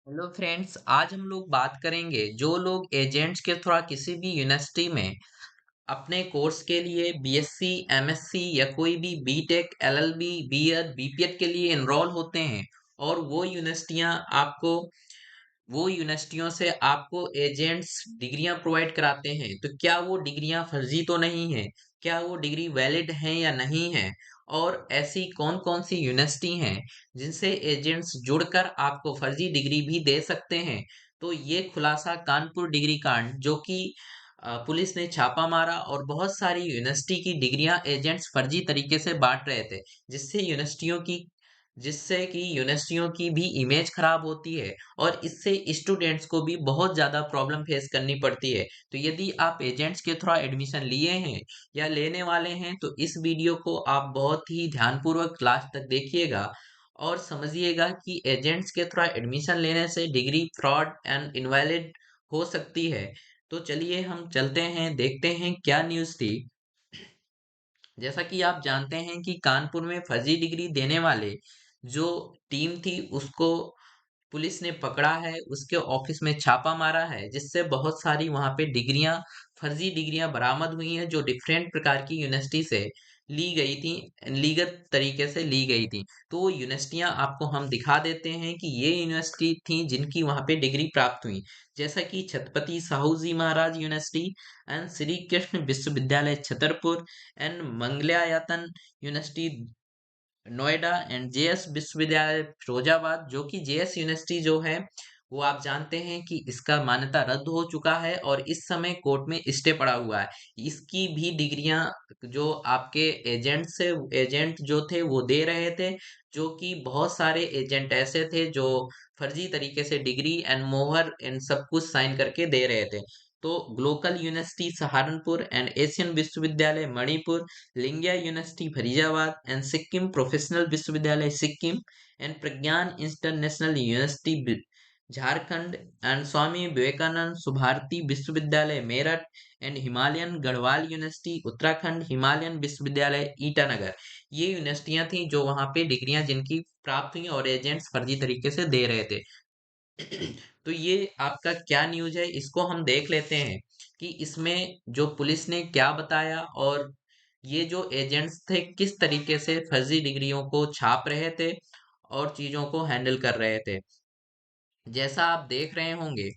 Hello friends, आज हम लोग बात करेंगे जो लोग एजेंट्स के थ्रू किसी भी यूनिवर्सिटी में अपने कोर्स के लिए बीएससी, एमएससी या कोई भी बीटेक, एलएलबी, बीएड, बीपीएड के लिए एनरोल होते हैं और वो यूनिवर्सिटियों से आपको एजेंट्स डिग्रियां प्रोवाइड कराते हैं। तो क्या वो डिग्रियां फर्जी तो नहीं है? क्या वो डिग्री वैलिड है या नहीं है? और ऐसी कौन कौन सी यूनिवर्सिटी हैं जिनसे एजेंट्स जुड़कर आपको फर्जी डिग्री भी दे सकते हैं? तो ये खुलासा कानपुर डिग्री कांड जो कि पुलिस ने छापा मारा और बहुत सारी यूनिवर्सिटी की डिग्रियां एजेंट्स फर्जी तरीके से बांट रहे थे, जिससे यूनिवर्सिटियों की भी इमेज खराब होती है और इससे स्टूडेंट्स को भी बहुत ज़्यादा प्रॉब्लम फेस करनी पड़ती है। तो यदि आप एजेंट्स के थ्रू एडमिशन लिए हैं या लेने वाले हैं तो इस वीडियो को आप बहुत ही ध्यानपूर्वक लास्ट तक देखिएगा और समझिएगा कि एजेंट्स के थ्रू एडमिशन लेने से डिग्री फ्रॉड एंड इनवैलिड हो सकती है। तो चलिए हम चलते हैं, देखते हैं क्या न्यूज़ थी। जैसा कि आप जानते हैं कि कानपुर में फर्जी डिग्री देने वाले जो टीम थी उसको पुलिस ने पकड़ा है, उसके ऑफिस में छापा मारा है, जिससे बहुत सारी वहां पे फर्जी डिग्रियां बरामद हुई हैं जो डिफरेंट प्रकार की यूनिवर्सिटी से ली गई थी, लीगल तरीके से ली गई थी। तो वो यूनिवर्सिटियां आपको हम दिखा देते हैं कि ये यूनिवर्सिटी थी जिनकी वहां पे डिग्री प्राप्त हुई। जैसा कि छत्रपति साहू जी महाराज यूनिवर्सिटी एंड श्री कृष्ण विश्वविद्यालय Chhatarpur and Mangalayatan university Noida and JS विश्वविद्यालय फिरोजाबाद, जो कि जेएस यूनिवर्सिटी जो है वो आप जानते हैं कि इसका मान्यता रद्द हो चुका है और इस समय कोर्ट में स्टे पड़ा हुआ है। इसकी भी डिग्रियां जो आपके एजेंट जो थे वो दे रहे थे, जो कि बहुत सारे एजेंट ऐसे थे जो फर्जी तरीके से डिग्री एंड मोहर एंड सब कुछ साइन करके दे रहे थे। तो Glocal university Saharanpur and Asian विश्वविद्यालय Manipur, Lingaya university Faridabad and Sikkim professional विश्वविद्यालय Sikkim and Pragyan international university Jharkhand and Swami Vivekanand Subharti विश्वविद्यालय मेरठ एंड हिमालयन गढ़वाल यूनिवर्सिटी उत्तराखंड, हिमालयन विश्वविद्यालय ईटानगर, ये यूनिवर्सिटियां थी जो वहां पे डिग्रियां जिनकी प्राप्त हुई और एजेंट्स फर्जी तरीके से दे रहे थे। तो ये आपका क्या न्यूज़ है, इसको हम देख लेते हैं कि इसमें जो पुलिस ने क्या बताया और ये जो एजेंट्स थे किस तरीके से फर्जी डिग्रियों को छाप रहे थे और चीजों को हैंडल कर रहे थे। जैसा आप देख रहे होंगे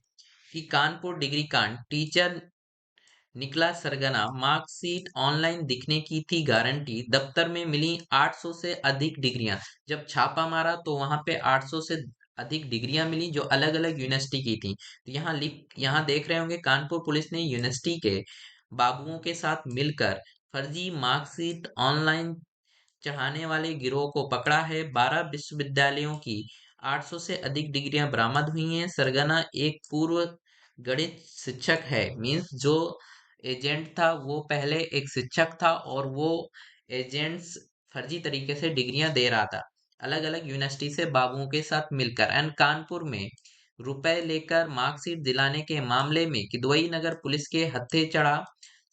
कि कानपुर डिग्री कांड, टीचर निकला सरगना, मार्कशीट ऑनलाइन दिखने की थी गारंटी, दफ्तर में मिली 800 से अधिक डिग्रियां। जब छापा मारा तो वहां पे 800 से अधिक डिग्रियां मिली जो अलग अलग यूनिवर्सिटी की थी। तो यहाँ देख रहे होंगे कानपुर पुलिस ने यूनिवर्सिटी के बाबुओं के साथ मिलकर फर्जी मार्कशीट ऑनलाइन चढ़ाने वाले गिरोह को पकड़ा है। 12 विश्वविद्यालयों की 800 से अधिक डिग्रियां बरामद हुई हैं। सरगना एक पूर्व गणित शिक्षक है, मीन्स जो एजेंट था वो पहले एक शिक्षक था और वो एजेंट्स फर्जी तरीके से डिग्रियां दे रहा था अलग अलग यूनिवर्सिटी से बाबुओं के साथ मिलकर। एंड कानपुर में रुपए लेकर मार्कशीट दिलाने के मामले में किदवई नगर पुलिस के हत्थे चढ़ा।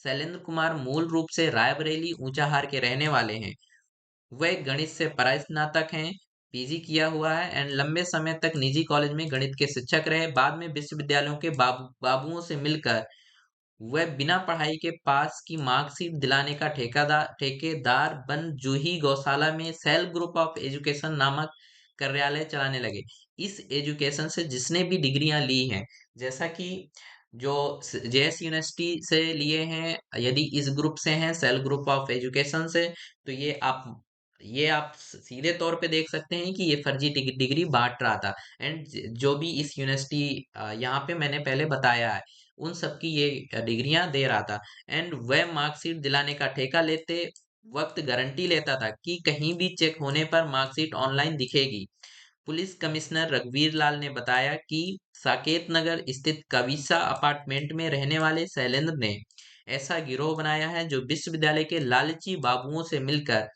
शैलेंद्र कुमार मूल रूप से रायबरेली ऊंचाहार के रहने वाले हैं। वह गणित से परास्नातक हैं, पीजी किया हुआ है एंड लंबे समय तक निजी कॉलेज में गणित के शिक्षक रहे। बाद में विश्वविद्यालयों के बाबुओं से मिलकर वह बिना पढ़ाई के पास की मार्कशीट दिलाने का ठेकेदार बन जूही गौशाला में सेल्फ ग्रुप ऑफ एजुकेशन नामक कार्यालय चलाने लगे। इस एजुकेशन से जिसने भी डिग्रियां ली हैं, जैसा कि जो जेएस यूनिवर्सिटी से लिए हैं, यदि इस ग्रुप से हैं सेल्फ ग्रुप ऑफ एजुकेशन से, तो ये आप सीधे तौर पे देख सकते हैं कि ये फर्जी डिग्री बांट रहा था। एंड जो भी इस यूनिवर्सिटी यहाँ पे मैंने पहले बताया है उन सब की ये डिग्रियां दे रहा था। एंड वह मार्कशीट दिलाने का ठेका लेते वक्त गारंटी लेता था कि कहीं भी चेक होने पर मार्कशीट ऑनलाइन दिखेगी। पुलिस कमिश्नर रघुवीर लाल ने बताया कि साकेत नगर स्थित कविसा अपार्टमेंट में रहने वाले शैलेंद्र ने ऐसा गिरोह बनाया है जो विश्वविद्यालय के लालची बाबुओं से मिलकर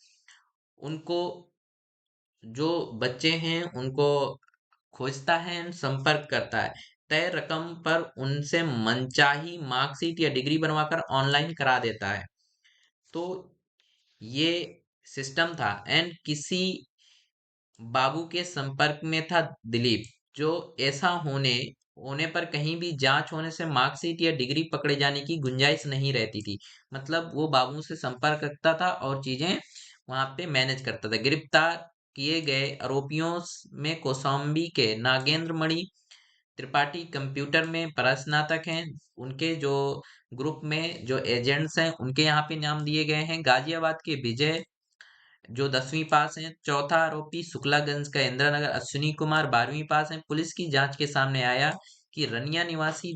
उनको, जो बच्चे हैं उनको खोजता है एंड संपर्क करता है। तय रकम पर उनसे मनचाही मार्कशीट या डिग्री बनवाकर ऑनलाइन करा देता है। तो ये सिस्टम था। एंड किसी बाबू के संपर्क में था दिलीप, जो ऐसा होने होने पर कहीं भी जांच होने से मार्कशीट या डिग्री पकड़े जाने की गुंजाइश नहीं रहती थी। मतलब वो बाबू से संपर्क रखता था और चीजें वहां पे मैनेज करता था। गिरफ्तार किए गए आरोपियों में कौशाम्बी के नागेंद्र मणि त्रिपाठी कंप्यूटर में परास्नातक हैं। उनके जो ग्रुप में जो एजेंट्स हैं उनके यहाँ पे नाम दिए गए हैं। गाजियाबाद के विजय जो 10वीं पास हैं। चौथा आरोपी शुक्लागंज का इंद्रनगर अश्विनी कुमार 12वीं पास हैं। पुलिस की जांच के सामने आया कि रनिया निवासी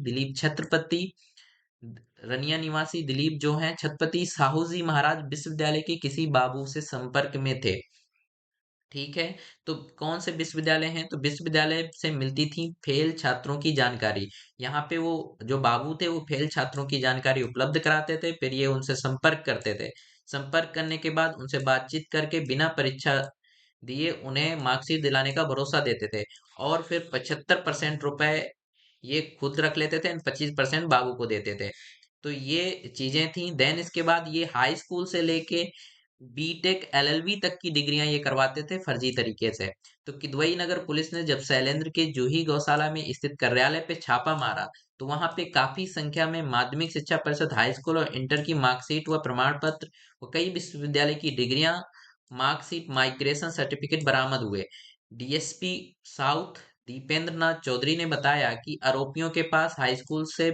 दिलीप जो हैं छत्रपति साहूजी महाराज विश्वविद्यालय के किसी बाबू से संपर्क में थे। ठीक है, तो कौन से विश्वविद्यालय हैं? तो विश्वविद्यालय से मिलती थी फेल छात्रों की जानकारी। यहाँ पे वो जो बाबू थे वो फेल छात्रों की जानकारी उपलब्ध कराते थे, फिर ये उनसे संपर्क करते थे। संपर्क करने के बाद उनसे बातचीत करके बिना परीक्षा दिए उन्हें मार्कशीट दिलाने का भरोसा देते थे, और फिर 75% रुपए ये खुद रख लेते थे, 25% बाबू को देते थे। तो ये चीजें थी। देन इसके बाद ये हाई स्कूल से लेके बीटेक एलएलबी तक की डिग्रियां ये करवाते थे फर्जी तरीके से। तो किदवई नगर पुलिस ने जब शैलेंद्र के जूही गौशाला में स्थित कार्यालय पे छापा मारा, तो वहां पे काफी संख्या में माध्यमिक शिक्षा परिषद हाई स्कूल और इंटर की मार्कशीट व प्रमाण पत्र व कई विश्वविद्यालय की डिग्रियां, मार्कशीट, माइग्रेशन सर्टिफिकेट बरामद हुए। डीएसपी साउथ दीपेंद्र नाथ चौधरी ने बताया कि आरोपियों के पास हाई स्कूल से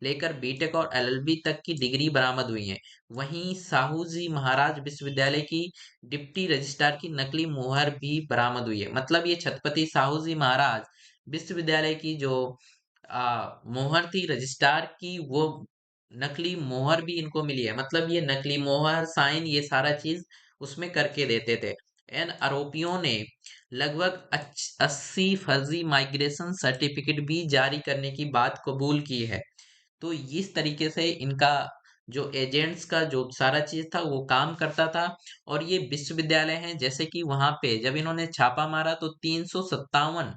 लेकर बीटेक और एलएलबी तक की डिग्री बरामद हुई है। वहीं साहू जी महाराज विश्वविद्यालय की डिप्टी रजिस्ट्रार की नकली मुहर भी बरामद हुई है। मतलब ये छत्रपति साहू जी महाराज विश्वविद्यालय की जो मोहर थी रजिस्ट्रार की, वो नकली मोहर भी इनको मिली है। मतलब ये नकली मोहर, साइन, ये सारा चीज उसमें करके देते थे। इन आरोपियों ने लगभग 80 फर्जी माइग्रेशन सर्टिफिकेट भी जारी करने की बात कबूल की है। तो इस तरीके से इनका जो एजेंट्स का जो सारा चीज था वो काम करता था। और ये विश्वविद्यालय हैं, जैसे कि वहां पे जब इन्होंने छापा मारा तो 357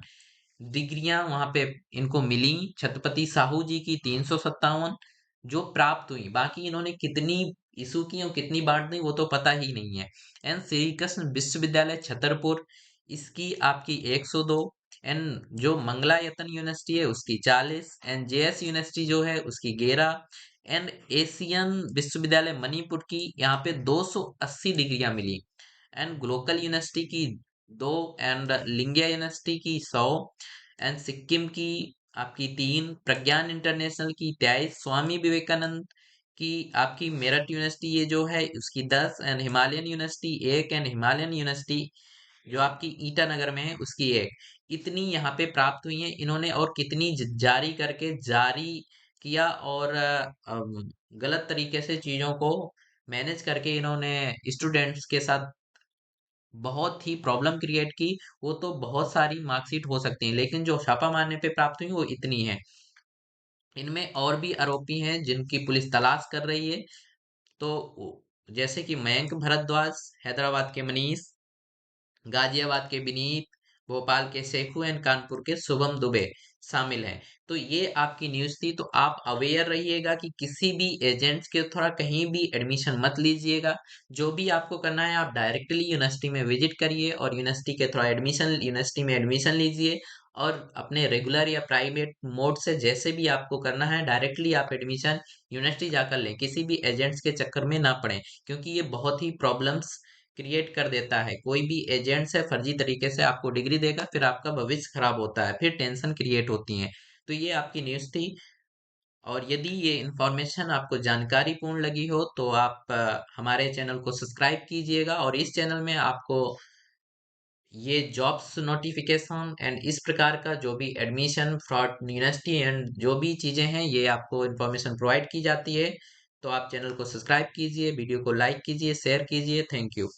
डिग्रियां वहां पे इनको मिली। छत्रपति साहू जी की 357 जो प्राप्त हुई। बाकी इन्होंने कितनी इशू की और कितनी बांट दी वो तो पता ही नहीं है। एंड श्री कृष्ण विश्वविद्यालय छतरपुर, इसकी आपकी 102। एंड जो मंगलायतन यूनिवर्सिटी है उसकी 40। एंड जेएस यूनिवर्सिटी जो है उसकी 11। एंड एशियन विश्वविद्यालय मणिपुर की यहाँ पे 280 डिग्रियां मिली। एंड ग्लोकल यूनिवर्सिटी की 2। एंड लिंगिया यूनिवर्सिटी की 100। एंड सिक्किम की आपकी 3। प्रज्ञान इंटरनेशनल की 23। स्वामी विवेकानंद की आपकी मेरठ यूनिवर्सिटी ये जो है उसकी 10। And Himalayan university 1। And Himalayan university जो आपकी ईटानगर में है उसकी 1। इतनी यहाँ पे प्राप्त हुई है इन्होंने। और कितनी जारी करके जारी किया, और गलत तरीके से चीजों को मैनेज करके इन्होंने स्टूडेंट्स के साथ बहुत ही प्रॉब्लम क्रिएट की। वो तो बहुत सारी मार्कशीट हो सकती हैं, लेकिन जो छापा मारने पे प्राप्त हुई वो इतनी है। इनमें और भी आरोपी हैं जिनकी पुलिस तलाश कर रही है। तो जैसे कि मयंक भरद्वाज, हैदराबाद के मनीष, गाजियाबाद के विनीत, भोपाल के शेखू एंड कानपुर के शुभम दुबे शामिल हैं। तो ये आपकी न्यूज थी। तो आप अवेयर रहिएगा कि किसी भी एजेंट्स के थोड़ा कहीं भी एडमिशन मत लीजिएगा। जो भी आपको करना है आप डायरेक्टली यूनिवर्सिटी में विजिट करिए और यूनिवर्सिटी में एडमिशन लीजिए। और अपने रेगुलर या प्राइवेट मोड से जैसे भी आपको करना है डायरेक्टली आप एडमिशन यूनिवर्सिटी जाकर लें। किसी भी एजेंट्स के चक्कर में ना पड़े, क्योंकि ये बहुत ही प्रॉब्लम्स क्रिएट कर देता है। कोई भी एजेंट से फर्जी तरीके से आपको डिग्री देगा, फिर आपका भविष्य खराब होता है, फिर टेंशन क्रिएट होती है। तो ये आपकी न्यूज़ थी। और यदि ये इंफॉर्मेशन आपको जानकारी पूर्ण लगी हो तो आप हमारे चैनल को सब्सक्राइब कीजिएगा। और इस चैनल में आपको ये जॉब्स नोटिफिकेशन एंड इस प्रकार का जो भी एडमिशन फ्रॉड यूनिवर्सिटी एंड जो भी चीज़ें हैं ये आपको इन्फॉर्मेशन प्रोवाइड की जाती है। तो आप चैनल को सब्सक्राइब कीजिए, वीडियो को लाइक कीजिए, शेयर कीजिए। Thank you.